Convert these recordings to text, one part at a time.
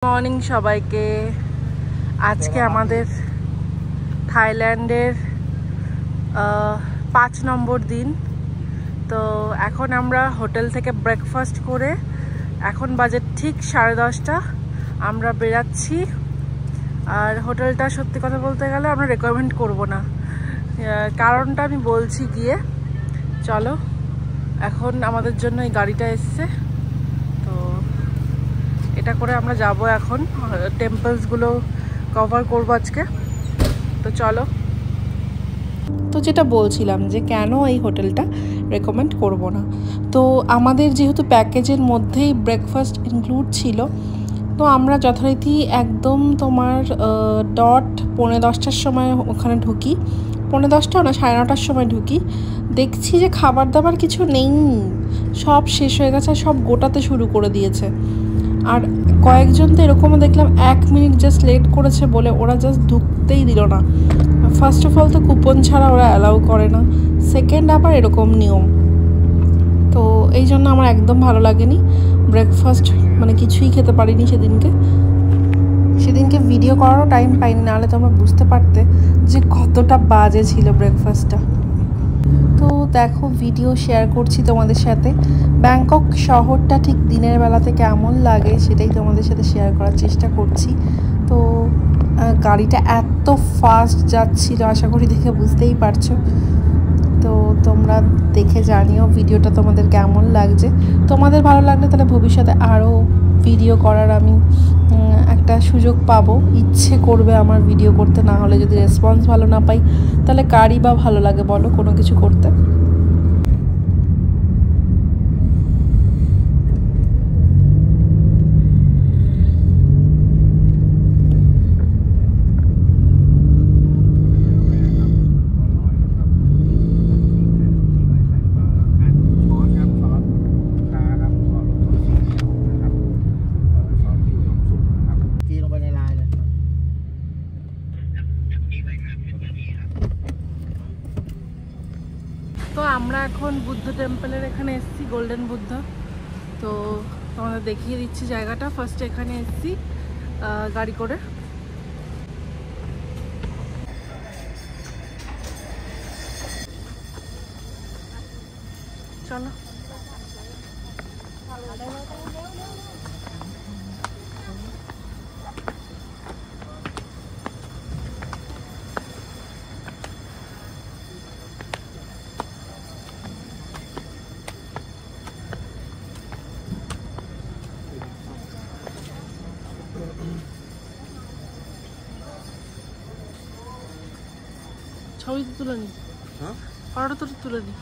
Morning সবাইকে। আজকে আমাদের থাইল্যান্ডের 5 নম্বর দিন। তো এখন আমরা হোটেল থেকে ব্রেকফাস্ট করে এখন বাজে ঠিক 10:30 আমরা বেরাচ্ছি। আর হোটেলটা সত্যি কথা বলতে গেলে আমরা রেকমেন্ড করব না, কারণটা আমি বলছি গিয়ে। চলো, এখন আমাদের জন্য এই গাড়িটা এসছে, তো এটা করে আমরা যাব। এখন টেম্পলসগুলো কভার করবো আজকে, তো চলো। তো যেটা বলছিলাম যে কেন এই হোটেলটা রেকমেন্ড করব না, তো আমাদের যেহেতু প্যাকেজের মধ্যেই ব্রেকফাস্ট ইনক্লুড ছিল, তো আমরা যথারীতি একদম তোমার ডট 9:45 সময় ওখানে ঢুকি। 9:45 না, 9:30 সময় ঢুকি। দেখছি যে খাবার দাবার কিছু নেই, সব শেষ হয়ে গেছে, সব গোটাতে শুরু করে দিয়েছে। আর কয়েকজন তো এরকমও দেখলাম 1 মিনিট জাস্ট লেট করেছে বলে ওরা জাস্ট ঢুকতেই দিল না। ফার্স্ট অফ অল তো কুপন ছাড়া ওরা অ্যালাউ করে না, সেকেন্ড আবার এরকম নিয়ম। তো এই জন্য আমার একদম ভালো লাগেনি ব্রেকফাস্ট, মানে কিছুই খেতে পারিনি সেদিনকে ভিডিও করারও টাইম পাইনি, নাহলে তোমরা বুঝতে পারতে যে কতটা বাজে ছিল ব্রেকফাস্টটা। তো দেখো, ভিডিও শেয়ার করছি তোমাদের সাথে। ব্যাংকক শহরটা ঠিক দিনের বেলাতে কেমন লাগে সেটাই তোমাদের সাথে শেয়ার করার চেষ্টা করছি। তো গাড়িটা এত ফাস্ট যাচ্ছিল, আশা করি দেখে বুঝতেই পারছো। তো তোমরা দেখে জানিও ভিডিওটা তোমাদের কেমন লাগছে। তোমাদের ভালো লাগলে তাহলে ভবিষ্যতে আরও ভিডিও করার আমি একটা সুযোগ পাবো, ইচ্ছে করবে আমার ভিডিও করতে। না হলে যদি রেসপন্স ভালো না পাই, তাহলে কারই বা ভালো লাগে বলো কোনো কিছু করতে। তো আমরা এখন বুদ্ধ টেম্পলের এখানে এসেছি, গোল্ডেন বুদ্ধ। তো তোমাদের দেখিয়ে দিচ্ছি জায়গাটা। ফার্স্টে এখানে এসেছি গাড়ি করে। চলো, ছবি তো তুলে নি, ফটোটা তো তুলে নি।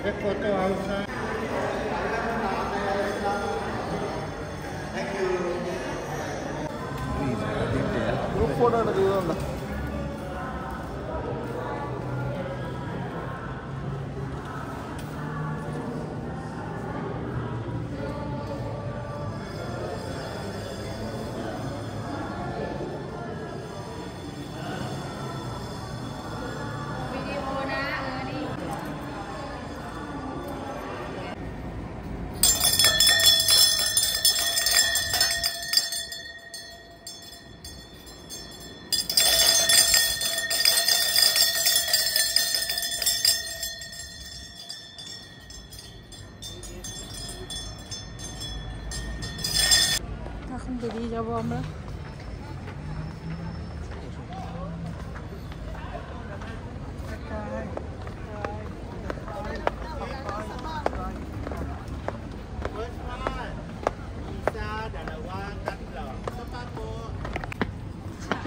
Take photo outside. Thank you. Group photo എടുക്കുക. এখন বেরিয়ে যাব আমরা।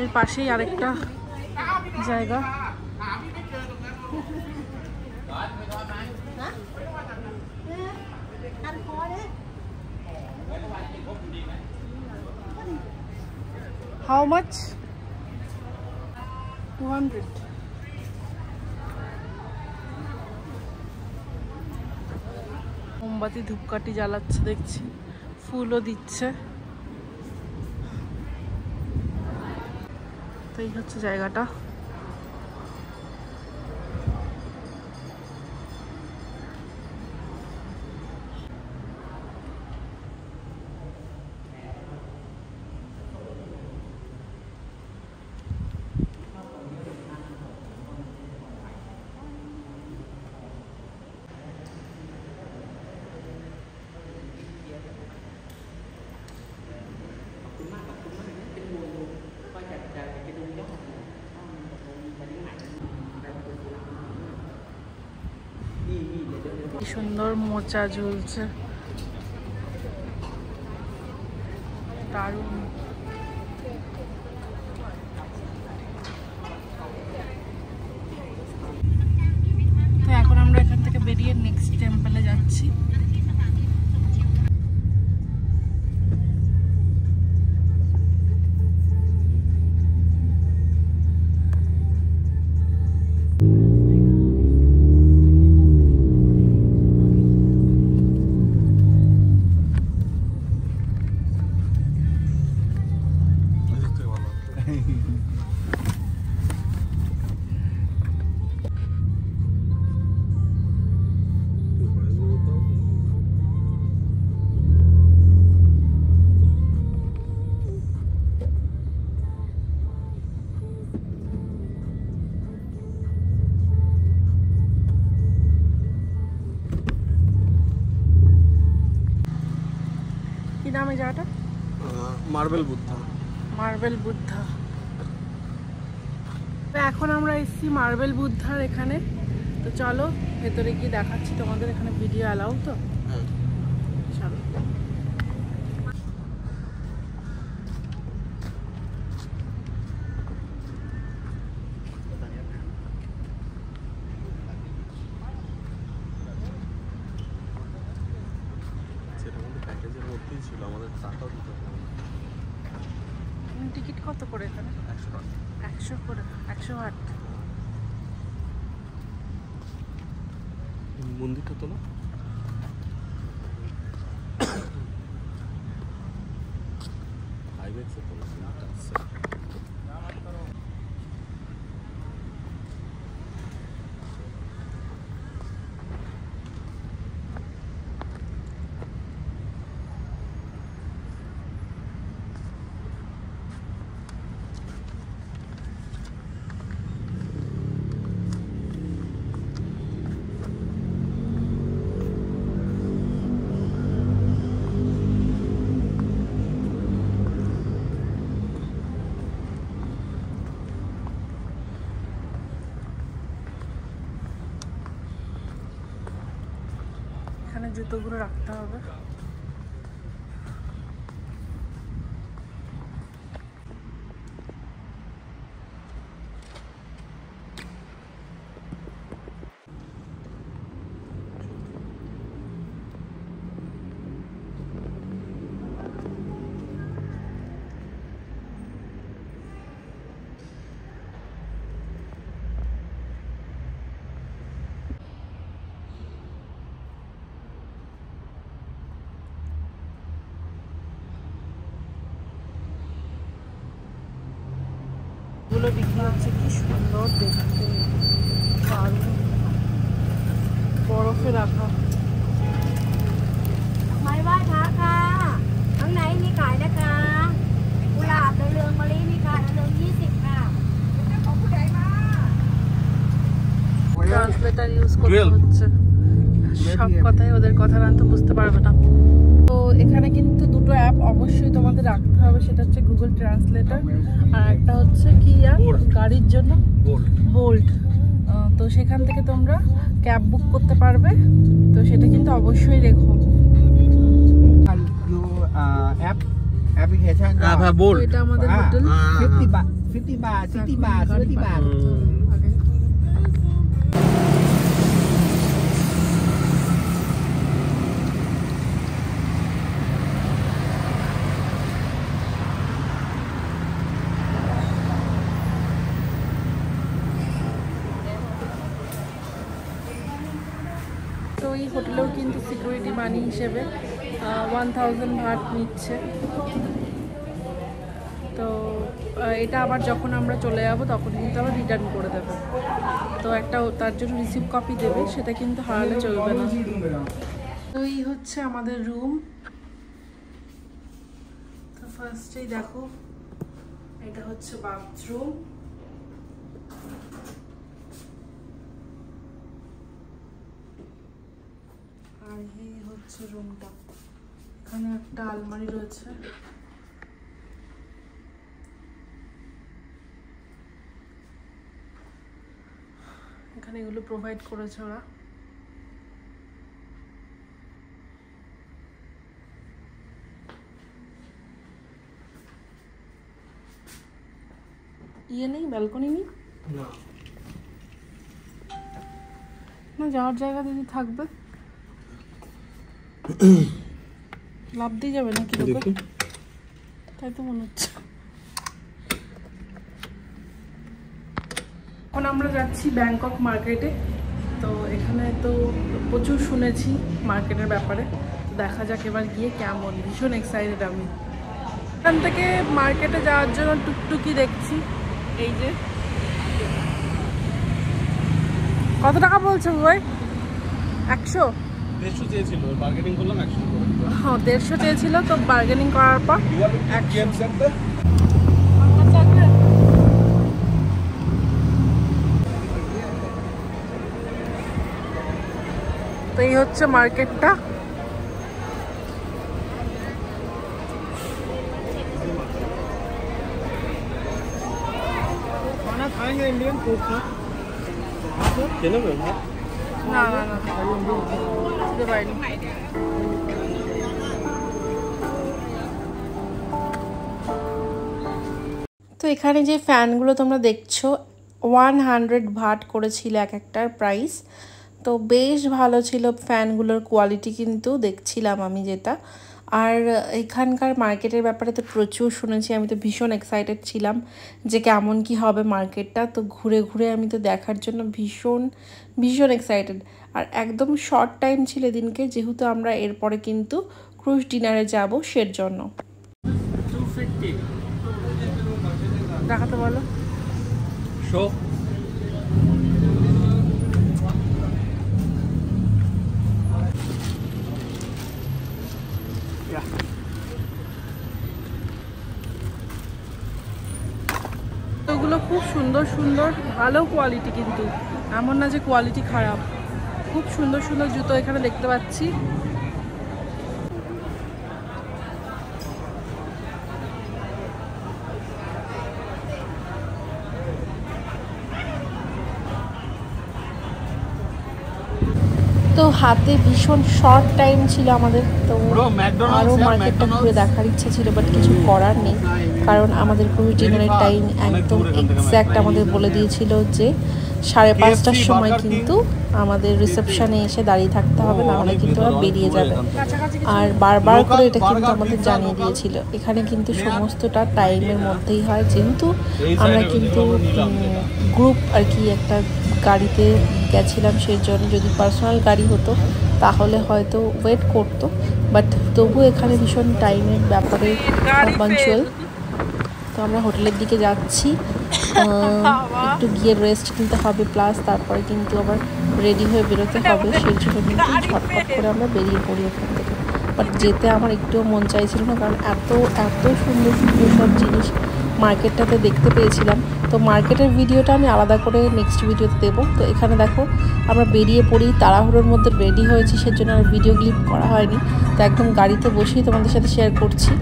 এর পাশেই আরেকটা জায়গা। How much? 200. মোমবাতি ধূপকাঠি জ্বালাচ্ছে দেখছি, ফুলও দিচ্ছে। তো এই হচ্ছে জায়গাটা। কি সুন্দর মোচা ঝুলছে, দারুণ। তো এখন আমরা এখান থেকে বেরিয়ে নেক্সট টেম্পলে যাচ্ছি। কি নাম এই জায়গাটা? মার্বেল বুদ্ধা। মার্বেল বুদ্ধা। তো এখন আমরা এসেছি মার্বেল বুদ্ধার এখানে। তো চলো ভেতরে গিয়ে দেখাচ্ছি তোমাদের। এখানে ভিডিও অ্যালাউ তো? চলো। টিকিট কত করে এখানে? 100 করে। 108। মন্দিরটা তো না আইবেক্স তো না। এখানে জুতোগুলো রাখতে হবে। গুলো বিক্রি হচ্ছে, কি সুন্দর দেখতে, দারুণ। বরফে রাখা। ไม้ไหว้พระค่ะข้างในมีขายนะคะกุหลาบดาวเรืองมะลิมีขายดาวเรือง20 ค่ะของผู้ใหญ่มา ট্রান্সলেটর ইউজ করতে হচ্ছে, সব কথাই ওদের কথার অন্ত বুঝতে পারবে না। তো এখানে কিন্তু দুটো অ্যাপ অবশ্যই তোমাদের রাখতে হবে, সেটা হচ্ছে গুগল ট্রান্সলেটর আর একটা হচ্ছে কি অ্যাপ গাড়ির জন্য, বোল্ট। তো সেখান থেকে তোমরা ক্যাব বুক করতে পারবে, তো সেটা কিন্তু অবশ্যই রেখো। application এটা আমাদের hotel. 50 baht 50 baht 60 baht 70 baht ওই হোটেলেও কিন্তু সিকিউরিটি মানি হিসেবে 1000 ভাট নিচ্ছে। তো এটা আবার যখন আমরা চলে যাব তখন কিন্তু আবার রিটার্ন করে দেবে। তো একটা তার জন্য রিসিপ্ট কপি দেবে, সেটা কিন্তু হারালে চলবে না। তো এই হচ্ছে আমাদের রুম। তো ফার্স্টেই দেখো এটা হচ্ছে বাথরুম। আর এই হচ্ছে রুমটা। এখানে একটা আলমারি রয়েছে। এখানে এগুলো প্রোভাইড করেছে ওরা। ইয়ে নেই, ব্যালকনি নেই না, যাওয়ার জায়গা যদি থাকবে লাভ দিয়ে যাবে নাকি লোকে? তাই তো মনে হচ্ছে। এখন আমরা যাচ্ছি ব্যাংকক মার্কেটে। তো এখানে তো প্রচুর শুনেছি মার্কেটের ব্যাপারে, দেখা যাক এবার গিয়ে কেমন। ভীষণ এক্সাইটেড আমি। এখান থেকে মার্কেটে যাওয়ার জন্য টুকটুকি দেখছি। এই যে কত টাকা বলছো ভাই? 100? 150 চেয়েছিল, বার্গেনিং করলাম 100 করে। হ্যাঁ 150 চেয়েছিল, তো বার্গেনিং করার পর 100। তো এই হচ্ছে মার্কেটটা। खाना खाएंगे इंडियन फूड का चलो ना না না না বুঝতে পারিনি। তো এখানে যে ফ্যানগুলো তোমরা দেখছো 100 ভাট করেছিল এক একটার প্রাইস। তো বেশ ভালো ছিল ফ্যানগুলোর কোয়ালিটি, কিন্তু দেখছিলাম আমি যেটা। আর এখানকার মার্কেটের ব্যাপারে তো প্রচুর শুনেছি, আমি তো ভীষণ এক্সাইটেড ছিলাম যে কেমন কি হবে মার্কেটটা। তো ঘুরে ঘুরে আমি তো দেখার জন্য ভীষণ ভীষণ এক্সাইটেড। আর একদম শর্ট টাইম ছিল দিনকে, যেহেতু আমরা এরপরে কিন্তু ক্রুজ ডিনারে যাব সের জন্য। 250 দেখাতে বলো। শো ওগুলো খুব সুন্দর সুন্দর, ভালো কোয়ালিটি, কিন্তু এমন না যে কোয়ালিটি খারাপ। খুব সুন্দর সুন্দর জুতো এখানে দেখতে পাচ্ছি। তো হাতে ভীষণ শর্ট টাইম ছিল আমাদের, তো আরও মার্কেটটা ঘুরে দেখার ইচ্ছা ছিল, বাট কিছু করার নেই, কারণ আমাদের ক্রুজ ডিনারের টাইম একদম এক্স্যাক্ট আমাদের বলে দিয়েছিল যে 5:30টার সময় কিন্তু আমাদের রিসেপশনে এসে দাঁড়িয়ে থাকতে হবে, নাহলে কিন্তু ওরা বেরিয়ে যাবে। আর বারবার করে এটা কিন্তু আমাদের জানিয়ে দিয়েছিল। এখানে কিন্তু সমস্তটা টাইমের মধ্যেই হয়, যেহেতু আমরা কিন্তু গ্রুপ আর কি একটা গাড়িতে গেছিলাম, সেই জন্য যদি পার্সোনাল গাড়ি হতো তাহলে হয়তো ওয়েট করতো, বাট তবু এখানে ভীষণ টাইমের ব্যাপারে পাঞ্চুয়াল। তো আমরা হোটেলের দিকে যাচ্ছি, একটু গিয়ে রেস্ট নিতে হবে, প্লাস তারপরে কিন্তু আবার রেডি হয়ে বেরোতে হবে। সেই জন্য কিন্তু ঝটপট করে আমরা বেরিয়ে পড়ি ওখান থেকে। বাট যেতে আমার একটুও মন চাইছিল না, কারণ এত এত সুন্দর সুন্দর সব জিনিস মার্কেটটাতে দেখতে পেয়েছিলাম। তো মার্কেটের ভিডিওটা আমি আলাদা করে নেক্সট ভিডিওতে দেবো। তো এখানে দেখো আমরা বেরিয়ে পড়ি, তাড়াহুড়োর মধ্যে রেডি হয়েছি, সেজন্য আর ভিডিও ক্লিপ করা হয়নি। তো একদম গাড়িতে বসেই তোমাদের সাথে শেয়ার করছি।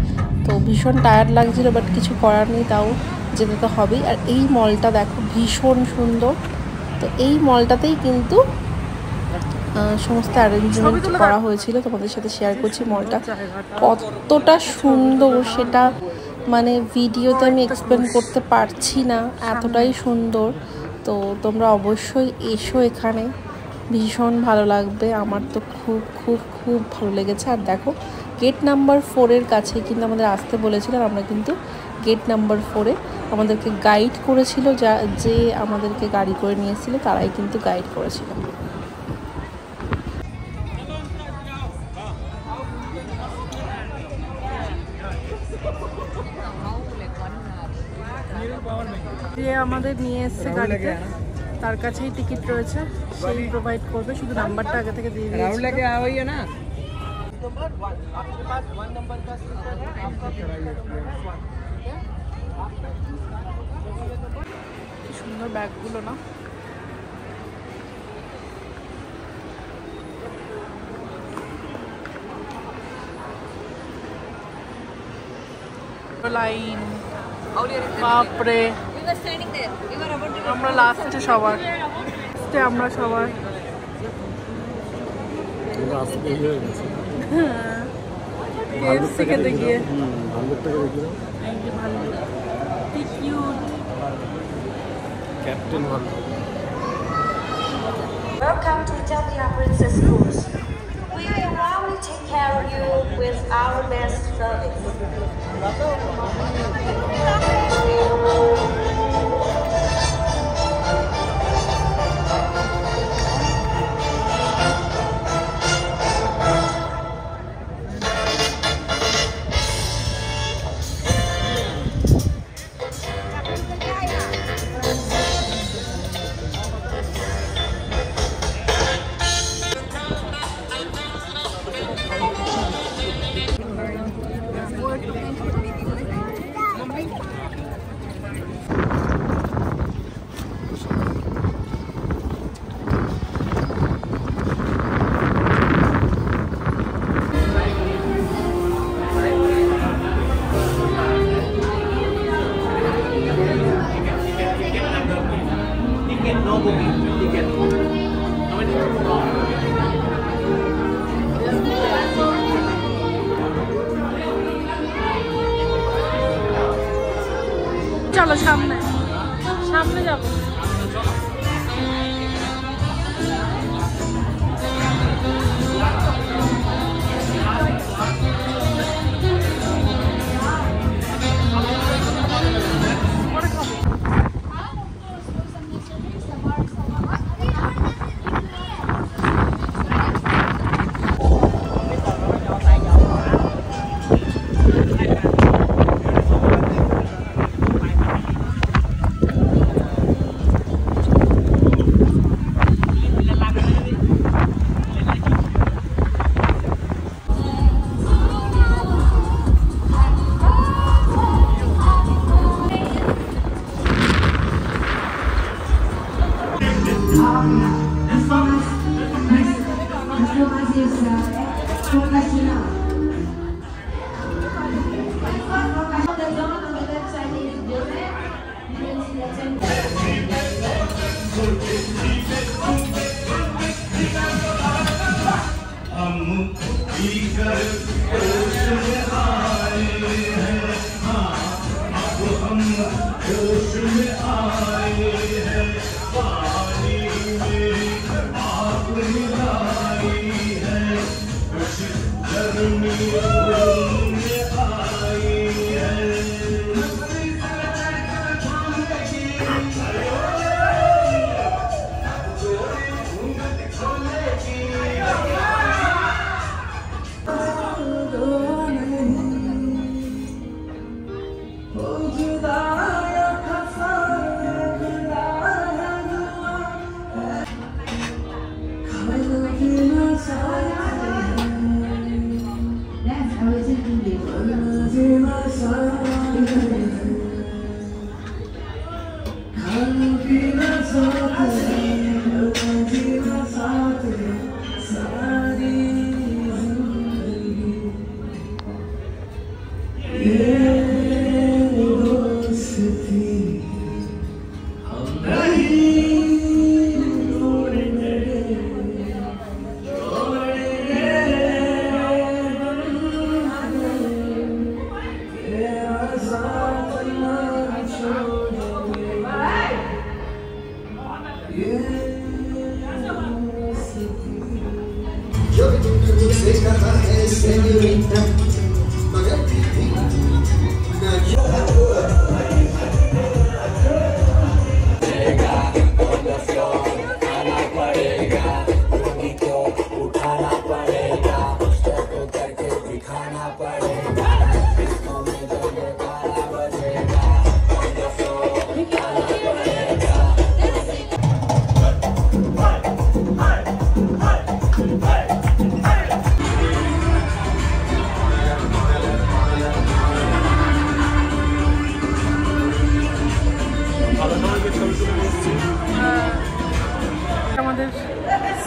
তো ভীষণ টায়ার্ড লাগছিল, বাট কিছু করার নেই, তাও যেতে তো হবেই। আর এই মলটা দেখো ভীষণ সুন্দর। তো এই মলটাতেই কিন্তু সমস্ত অ্যারেঞ্জমেন্ট করা হয়েছিল, তোমাদের সাথে শেয়ার করছি। মলটা কতটা সুন্দর সেটা মানে ভিডিওতে আমি এক্সপ্লেন করতে পারছি না, এতটাই সুন্দর। তো তোমরা অবশ্যই এসো এখানে, ভীষণ ভালো লাগবে। আমার তো খুব খুব খুব ভালো লেগেছে। আর দেখো গেট নাম্বার 4-এর কাছে কিন্তু আমাদের আসতে বলেছিলাম, আমরা কিন্তু গেট নাম্বার 4-এ আমাদেরকে গাইড করেছিল, যে আমাদেরকে গাড়ি করে নিয়েছিল তারাই কিন্তু গাইড করেছিল। যে আমাদের নিয়ে এসছে গাড়িতে তার কাছেই টিকিট রয়েছে, সেই প্রোভাইড করবে, শুধু নাম্বারটা আগে থেকে দিয়ে দিয়েছে। কি সুন্দর ব্যাগগুলো না। লাইন বাপরে, আমরা লাস্টে সবার আমরা সবাই খেতে গিয়ে ক্যাপ্টেন ভাল্লুক। Welcome to Italia Princess Cruise. We will proudly take care of you with our best service. চলো সামনে সামনে যাবো।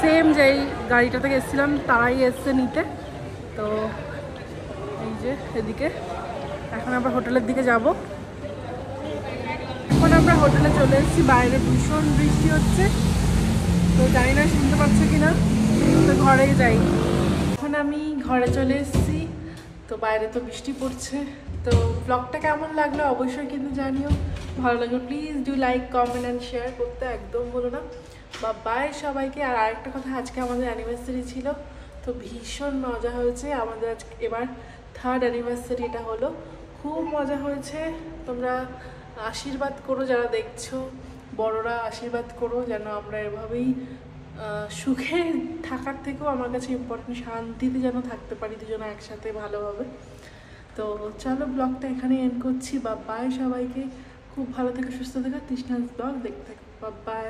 সেম যেই গাড়িটা থেকে এসেছিলাম তারাই এসছে নিতে। তো এই যে এদিকে এখন আমরা হোটেলের দিকে যাব। এখন আমরা হোটেলে চলে এসেছি, বাইরে ভীষণ বৃষ্টি হচ্ছে, তো জানি না শুনতে পাচ্ছ কিনা, তো ঘরেই যাই। এখন আমি ঘরে চলে এসেছি, তো বাইরে তো বৃষ্টি পড়ছে। তো ব্লগটা কেমন লাগলো অবশ্যই কিন্তু জানিও, ভালো লাগলো please do like comment and share করতে একদম বলো না। বা বাই সবাইকে। আর আরেকটা কথা, আজকে আমাদের অ্যানিভার্সারি ছিল, তো ভীষণ মজা হয়েছে আমাদের। আজকে এবার 3rd অ্যানিভার্সারি এটা হলো, খুব মজা হয়েছে। তোমরা আশীর্বাদ করো যারা দেখছো, বড়রা আশীর্বাদ করো যেন আমরা এভাবেই সুখে থাকার থেকেও আমার কাছে ইম্পর্টেন্ট শান্তিতে যেন থাকতে পারি দুজনে একসাথে ভালোভাবে। তো চলো ব্লগটা এখানে এন্ড করছি। বা বাই সবাইকে, খুব ভালো থেকে সুস্থ থেকে তৃষ্ণাস ব্লগ দেখতে থাকো। বা বাই।